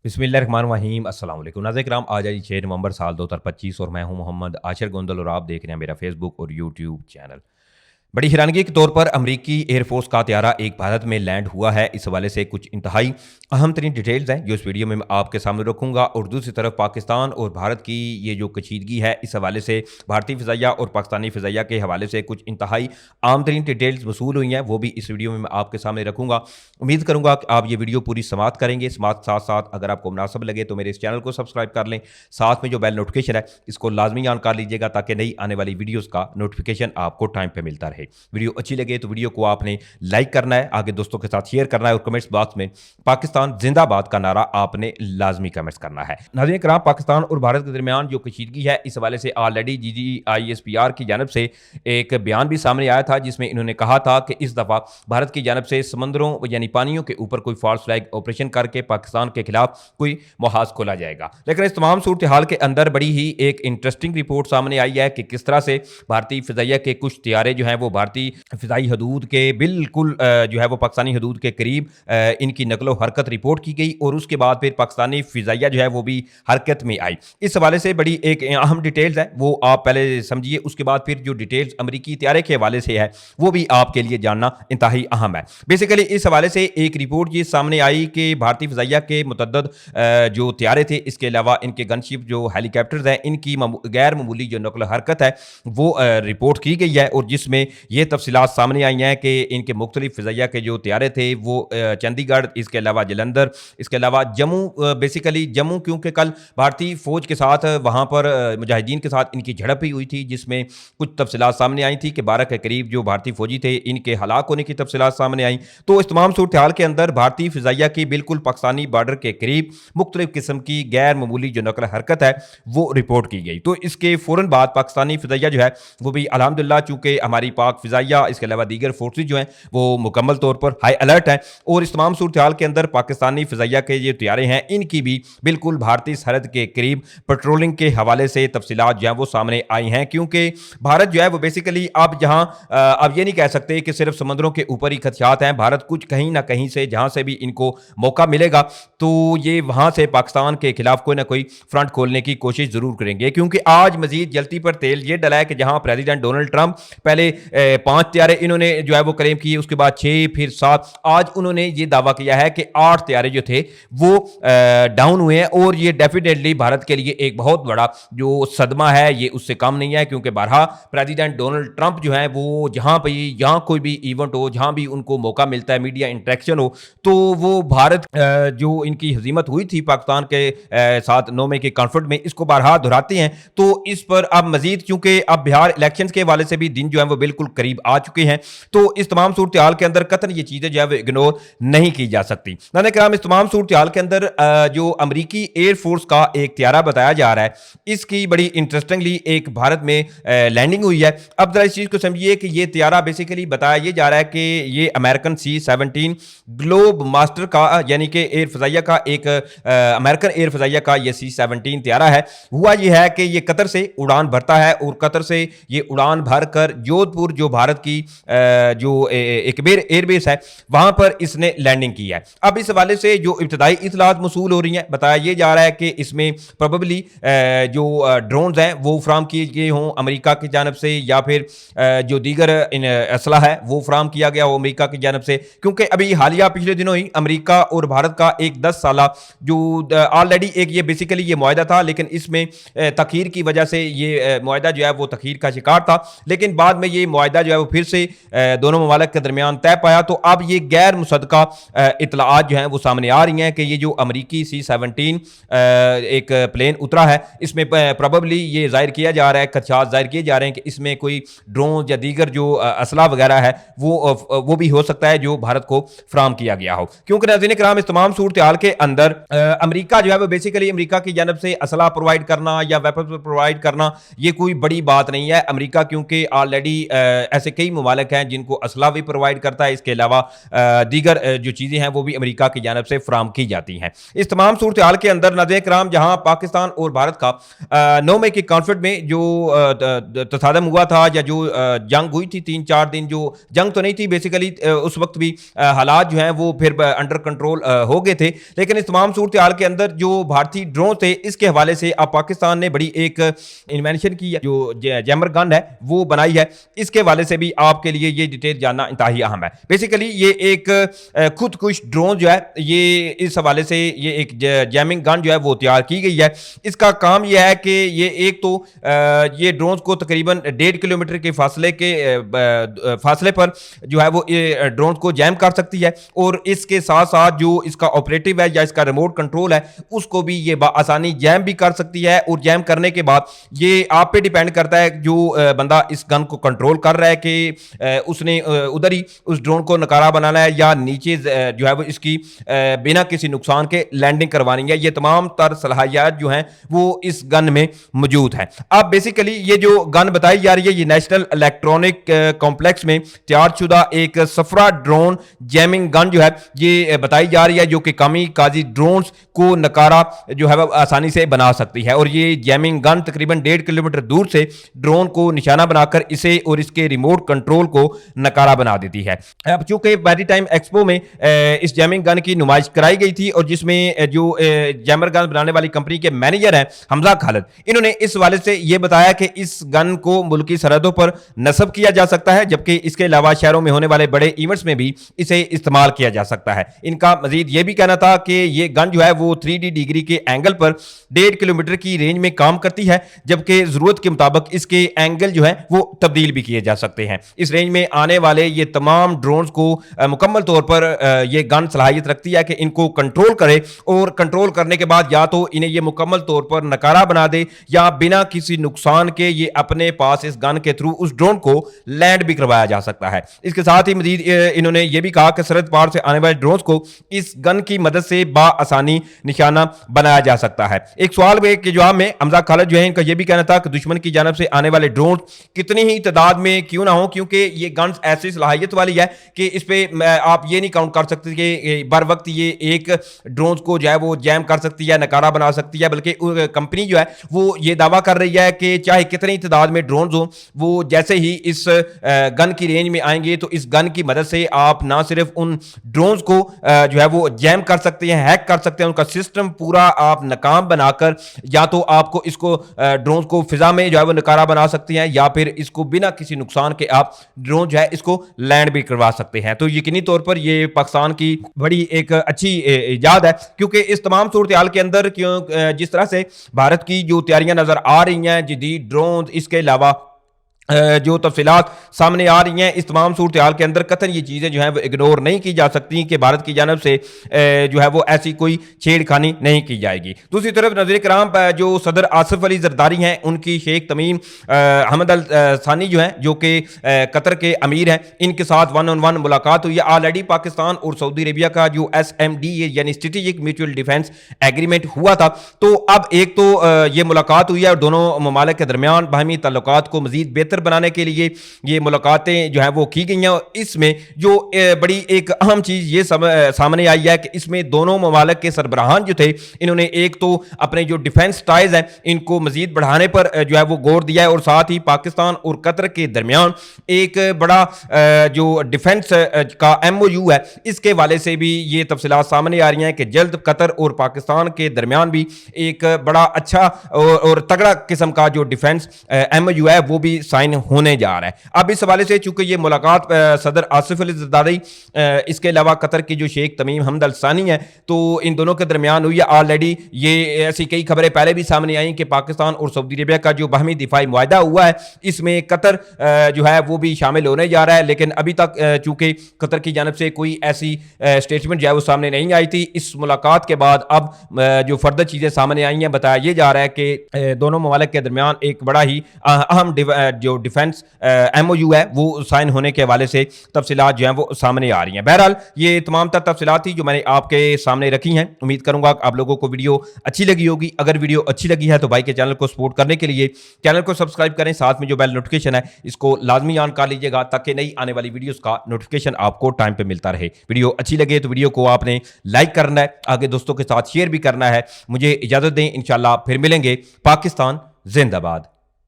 बिस्मिल्लाहिर्रहमानिर्रहीम अस्सलाम वालेकुम नाज़रीन किराम। आज है 6 नवंबर साल 2025 और मैं हूं मोहम्मद आशिर गोंदल और आप देख रहे हैं मेरा फेसबुक और यूट्यूब चैनल। बड़ी हैरानगी के तौर पर अमरीकी एयरफोर्स का त्यारा एक भारत में लैंड हुआ है। इस हवाले से कुछ इंतहाई अहम तरीन डिटेल्स हैं जो इस वीडियो में मैं आपके सामने रखूंगा। और दूसरी तरफ पाकिस्तान और भारत की ये जो कशीदगी है, इस हवाले से भारतीय फ़िज़ाइया और पाकिस्तानी फ़िज़ाइया के हवाले से कुछ इंतहाई आम तरीन डिटेल्स वसूल हुई हैं, वो भी इस वीडियो में मैं आपके सामने रखूंगा। उम्मीद करूंगा कि आप ये वीडियो पूरी समाप्त करेंगे। समाप्त साथ साथ अगर आपको मुनासिब लगे तो मेरे इस चैनल को सब्सक्राइब कर लें। साथ में जो बेल नोटिफिकेशन है इसको लाजमी ऑन कर लीजिएगा ताकि नई आने वाली वीडियोज़ का नोटिफिकेशन आपको टाइम पर मिलता रहे। वीडियो अच्छी लगे तो वीडियो को आपने लाइक करना है, आगे दोस्तों के साथ शेयर करना है और कमेंट्स बॉक्स में पाकिस्तान जिंदाबाद का नारा आपने लाजमी कमेंट्स करना है। नाज़रीन किराम, पाकिस्तान और भारत के दरमियान जो कशीदगी है, इस हवाले से ऑलरेडी GGISPR की जानब से एक बयान भी सामने आया था जिसमें इन्होंने कहा था कि इस दफ़ा भारत की जानब से समंदरों यानी पानियों के ऊपर कोई फॉल्स फ्लैग ऑपरेशन करके पाकिस्तान के खिलाफ कोई मुहाज खोला जाएगा। लेकिन इस तमाम सूरत हाल के अंदर बड़ी ही एक इंटरेस्टिंग रिपोर्ट सामने आई है कि किस तरह से भारतीय फ़िज़ाइया के कुछ तैयारे जो हैं वो भारतीय फ़िज़ाई हदूद के बिल्कुल जो है वो पाकिस्तानी हदूद के करीब इनकी नकलो हरकत रिपोर्ट की गई और उसके बाद फिर पाकिस्तानी फ़िज़ाइया जो है वो भी हरकत में आई। इस हवाले से बड़ी एक अहम डिटेल्स है, वो आप पहले समझिए, उसके बाद फिर जो डिटेल्स अमरीकी त्यारे के हवाले से है वो भी आपके लिए जानना इंतहाई अहम है। बेसिकली इस हवाले से एक रिपोर्ट ये सामने आई कि भारतीय फ़िज़ाइया के मुतअद्दिद जो त्यारे थे, इसके अलावा इनके गनशिप जो हेलीकॉप्टर्स हैं, इनकी गैर मामूली जो नकल हरकत है वो रिपोर्ट की गई है और जिसमें ये तफसीलात सामने आई हैं कि इनके मुख्तलिफ फ़िज़ाइया के जो त्यारे थे वो चंडीगढ़, इसके अलावा जलंधर, इसके अलावा जम्मू, बेसिकली जम्मू, क्योंकि कल भारतीय फ़ौज के साथ वहाँ पर मुजाहिदीन के साथ इनकी झड़प भी हुई थी जिसमें कुछ तफसीलात सामने आई थी कि 12 के करीब जो भारतीय फ़ौजी थे इनके हलाक होने की तफसीलात सामने आई। तो इस तमाम सूरत हाल के अंदर भारतीय फ़िज़ाइया की बिल्कुल पाकिस्तानी बार्डर के करीब मुख्तलिफ किस्म की गैर मामूली जो नकल हरकत है वो रिपोर्ट की गई। तो इसके फ़ौरन बाद पाकिस्तानी फ़िज़ाइया जो है वो भी अल्हम्दुलिल्लाह, चूँकि हमारी पाक फ़िज़ाइया इसके अलावा दीगर फोर्सेज जो हैं वो मुकम्मल तौर पर हाई अलर्ट हैं और इस तमाम सूरत हाल के अंदर पाकिस्तानी फ़िज़ाइया के ये तैयारे हैं इनकी भी बिल्कुल भारतीय सरहद के करीब पेट्रोलिंग के हवाले से तफसीलात जो है वो सामने आई हैं। क्योंकि भारत जो है वो बेसिकली अब जहाँ अब ये नहीं कह सकते कि सिर्फ समुद्रों के ऊपर ही खदशात हैं। भारत कुछ कहीं ना कहीं से जहाँ से भी इनको मौका मिलेगा तो ये वहाँ से पाकिस्तान के खिलाफ कोई ना कोई फ्रंट खोलने की कोशिश ज़रूर करेंगे। क्योंकि आज मजीद जल्दी पर तेल ये डला है कि जहाँ प्रेसिडेंट डोनाल्ड ट्रंप पहले 5 त्यारे इन्होंने जो है वो क्लेम किए, उसके बाद 6, फिर 7, आज उन्होंने ये दावा किया है कि 8 त्यारे जो थे वो डाउन हुए हैं और ये डेफिनेटली भारत के लिए एक बहुत बड़ा जो सदमा है ये उससे कम नहीं है। क्योंकि बारहा प्रेसिडेंट डोनाल्ड ट्रंप जो है वो जहाँ पर यहाँ कोई भी इवेंट हो, जहाँ भी उनको मौका मिलता है, मीडिया इंटरेक्शन हो, तो वो भारत जो इनकी हजीमत हुई थी पाकिस्तान के साथ 9 मई के कॉन्फ्रेंस में, इसको बारहा दोहराते हैं। तो इस पर अब मजीद, क्योंकि अब बिहार इलेक्शन के हवाले से भी दिन जो है वो बिल्कुल करीब आ चुके हैं, तो इस तमाम सूरत हाल के अंदर कतन ये चीज़ें जो है वो इग्नोर नहीं की जा सकती। नाज़रीन किराम, इस तमाम सूरत हाल के अंदर जो अमरीकी एयरफोर्स का एक त्यारा बताया जा रहा है, इसकी बड़ी इंटरेस्टिंगली एक भारत में लैंडिंग हुई है। अब जरा इस चीज़ को समझिए कि ये त्यारा बेसिकली बताया ये जा रहा है कि ये अमेरिकन C-17 ग्लोब मास्टर का, यानी कि एयर फ़िज़ाइया का एक अमेरिकन एयर फ़िज़ाइया का ये C-17 त्यारा है। हुआ ये है कि ये कतर से उड़ान भरता है और कतर से ये उड़ान भर कर जोधपुर, जो भारत की जो एक एयरबेस है, वहां पर इसने लैंडिंग की है। अब इस हवाले से जो इब्तदाई इतलात मसूल हो रही हैं, बताया ये जा रहा है कि इसमें प्रोबेबली जो ड्रोन्स हैं वो फ्राहम किए गए हों अमेरिका की जानब से, या फिर जो दीगर असला है वो फ्राहम किया गया हो अमेरिका की जानब से। क्योंकि अभी हालिया पिछले दिनों ही अमेरिका और भारत का एक 10 साला जो ऑलरेडी एक ये बेसिकली ये मुआहदा था, लेकिन इसमें तखीर की वजह से ये मुआहदा जो है वो तखीर का शिकार था, लेकिन बाद में ये मुआहदा जो है वो फिर से दोनों ममालिक के दरमियान तय पाया। तो अब ये गैर मुसद्दका इतलात जो हैं वो सामने आ रही हैं कि ये जो अमरीकी C-17 एक प्लेन उतरा है, इसमें प्रोबेबली ये जाहिर किया जा रहा है, खदशात जाहिर किए जा रहे हैं कि इसमें कोई ड्रोन या दीगर जो असला वगैरह है वो भी हो सकता है जो भारत को फ्राहम किया गया हो। क्योंकि नाज़रीन किराम, इस तमाम सूरत हाल के अंदर अमरीका जो है वो बेसिकली अमरीका की जानब से असला प्रोवाइड करना या वेपन प्रोवाइड करना ये कोई बड़ी बात नहीं है। अमरीका क्योंकि ऑलरेडी ऐसे कई ममालिक हैं जिनको असला भी प्रोवाइड करता है, इसके अलावा दीगर जो चीज़ें हैं वो भी अमेरिका की जानब से फ्राहम की जाती हैं। इस तमाम सूरत हाल के अंदर नाज़रीन किराम जहाँ पाकिस्तान और भारत का 9 मई के कॉन्फ्लिक्ट में जो तसादम हुआ था या जो जंग हुई थी 3-4 दिन, जो जंग तो नहीं थी बेसिकली, उस वक्त भी हालात जो हैं वो फिर अंडर कंट्रोल हो गए थे, लेकिन इस तमाम सूरत हाल के अंदर जो भारतीय ड्रोन थे इसके हवाले से अब पाकिस्तान ने बड़ी एक इन्वेंशन की है, जो जैमर गन है वो बनाई है। इसके हवाले से भी आपके लिए ये डिटेल जानना इंतहाई अहम है। बेसिकली ये एक खुदकुश ड्रोन जो है, ये इस हवाले से ये एक जैमिंग गन जो है वो तैयार की गई है। इसका काम यह है कि ये एक तो ये ड्रोन को तकरीबन 1.5 किलोमीटर के फासले पर जो है वो ये ड्रोन को जैम कर सकती है, और इसके साथ साथ जो इसका ऑपरेटिव है या इसका रिमोट कंट्रोल है उसको भी ये आसानी जैम भी कर सकती है। और जैम करने के बाद ये आप पे डिपेंड करता है जो बंदा इस गन को कंट्रोल कर रहा है कि उसने उधर ही उस ड्रोन को नकारा बनाना है या नीचे जो है वो इसकी बिना किसी नुकसान के लैंडिंग करवानी है। ये तमाम तर सलाहियत जो हैं वो इस गन में मौजूद है। अब बेसिकली ये जो गन बताई जा रही है ये नेशनल इलेक्ट्रॉनिक कॉम्प्लेक्स में तैयार शुदा एक सफरा ड्रोन जैमिंग गन जो है ये बताई जा रही है, जो कि कामी काजी ड्रोन्स को नकारा जो है आसानी से बना सकती है। और ये जैमिंग गन तकरीबन 1.5 किलोमीटर दूर से ड्रोन को निशाना बनाकर इसे और इसके रिमोट कंट्रोल को नकारा बना देती है। अब चूंकि मैरीटाइम एक्सपो में इस जैमिंग गन की नुमाइश कराई गई थी और जिसमें जो जैमर गन बनाने वाली कंपनी के मैनेजर हैं हमजा खालिद, इन्होंने इस वाले से यह बताया कि इस गन को मुल्की सरहदों पर नस्ब किया जा सकता है, जबकि इसके अलावा शहरों में होने वाले बड़े इवेंट्स में भी इसे इस्तेमाल किया जा सकता है। इनका मजीद यह भी कहना था कि ये गन जो है वो 3D डिग्री के एंगल पर 1.5 किलोमीटर की रेंज में काम करती है, जबकि जरूरत के मुताबिक इसके एंगल जो है वो तब्दील भी किए जा सकते हैं। इस रेंज में आने वाले ये तमाम ड्रोन्स को मुकम्मल तौर पर ये गन सलाहियत रखती है कि इनको कंट्रोल करे, और कंट्रोल करने के बाद या तो इन्हें ये मुकम्मल तौर पर नकारा बना दे या बिना किसी नुकसान के ये अपने पास इस गन के थ्रू उस ड्रोन को लैंड भी करवाया जा सकता है। इसके साथ ही मजीद इन्होंने ये भी कहा कि सरहद पार से आने वाले ड्रोन्स को इस गन की मदद से बाआसानी निशाना बनाया जा सकता है। एक सवाल के जवाब में हमजा खालिद जो है इनका यह भी कहना था कि दुश्मन की जानब से आने वाले ड्रोन कितनी ही तादाद में क्यों ना हो, क्योंकि ये गन ऐसी सलाहियत वाली है कि इस पे आप ये नहीं काउंट कर सकते कि बर वक्त ये एक ड्रोन को जो है वो जैम कर सकती है, नकारा बना सकती है, बल्कि कंपनी जो है वो ये दावा कर रही है कि चाहे कितनी तादाद में ड्रोन हो, वो जैसे ही इस गन की रेंज में आएंगे तो इस गन की मदद से आप ना सिर्फ उन ड्रोन्स को जो है वो जैम कर सकते हैं, हैक कर सकते हैं, उनका सिस्टम पूरा आप नाकाम बनाकर या तो आपको इसको ड्रोन को फिजा में जो है वो नकारा बना सकते हैं या फिर इसको बिना किसी नुकसान के आप ड्रोन जो है इसको लैंड भी करवा सकते हैं। तो यकीनी तौर पर ये पाकिस्तान की बड़ी एक अच्छी इजाद है, क्योंकि इस तमाम सूरत हाल के अंदर क्यों जिस तरह से भारत की जो तैयारियां नजर आ रही हैं जदीद ड्रोन, इसके अलावा जो तफसीलात सामने आ रही हैं, इस तमाम सूरत हाल के अंदर कतई ये चीज़ें जो हैं वो इग्नोर नहीं की जा सकती कि भारत की जानब से जो है वो ऐसी कोई छेड़खानी नहीं की जाएगी। दूसरी तरफ नज़र कराम जो सदर आसिफ अली जरदारी हैं उनकी शेख तमीम हमद अल सानी जो हैं जो कि कतर के अमीर हैं, इनके साथ 1-on-1 मुलाकात हुई है। ऑलरेडी पाकिस्तान और सऊदी अरेबिया का जो SMDA यानी स्ट्रेटेजिक म्यूचुअल डिफेंस एग्रीमेंट हुआ था, तो अब एक तो ये मुलाकात हुई है और दोनों ममालिक के दरमियान बाहमी ताल्लुकात को मजीद बेहतर बनाने के लिए ये मुलाकातें जो है वो की गई हैं। इसमें जो बड़ी एक अहम चीज ये सामने आई है कि इसमें दोनों ममालिक के सरबराहान जो थे इन्होंने एक तो अपने जो डिफेंस टाइज हैं इनको मजीद बढ़ाने पर जो है वो गौर दिया है, और साथ ही पाकिस्तान और कतर के दरमियान एक बड़ा जो डिफेंस का MOU है इसके वाले से भी ये तफसीलात सामने आ रही हैं कि जल्द कतर और पाकिस्तान के दरमियान भी एक बड़ा अच्छा और तगड़ा किस्म का जो डिफेंस MOU है वो भी साइन होने जा रहा है। अब इस हवाले से चूंकि ये मुलाकात सदर आसिफ अली जरदारी इसके अलावा कतर की जो शेख तमीम हमद अल सानी है तो इन दोनों के दरमियान हुई है। ऑलरेडी ये ऐसी कई खबरें पहले भी सामने आई कि पाकिस्तान और सऊदी अरेबिया का जो बाहमी दिफाई मुआहदा हुआ है इसमें कतर जो है वो भी शामिल होने जा रहा है, लेकिन अभी तक चूंकि कतर की जानब से कोई ऐसी स्टेटमेंट जो है वो सामने नहीं आई थी। इस मुलाकात के बाद अब जो फर्दर चीजें सामने आई हैं बताया ये जा रहा है कि दोनों ममालिक के दरमियान एक बड़ा ही अहम जो जो डिफेंस MOU है वो साइन होने के हवाले से तफसीलात जो हैं वो सामने आ रही हैं। बहरहाल ये तमाम तर तफसीलात थी जो मैंने आपके सामने रखी हैं। उम्मीद करूंगा कि आप लोगों को वीडियो अच्छी लगी होगी। अगर वीडियो अच्छी लगी है तो भाई के चैनल को सपोर्ट करने के लिए चैनल को सब्सक्राइब करें, साथ में जो बेल नोटिफिकेशन है इसको लाजमी ऑन कर लीजिएगा ताकि नई आने वाली वीडियोस का नोटिफिकेशन आपको टाइम पे मिलता रहे। वीडियो अच्छी लगे तो वीडियो को आपने लाइक करना है, आगे दोस्तों के साथ शेयर भी करना है। मुझे इजाजत दें, इंशाल्लाह फिर मिलेंगे। पाकिस्तान जिंदाबाद।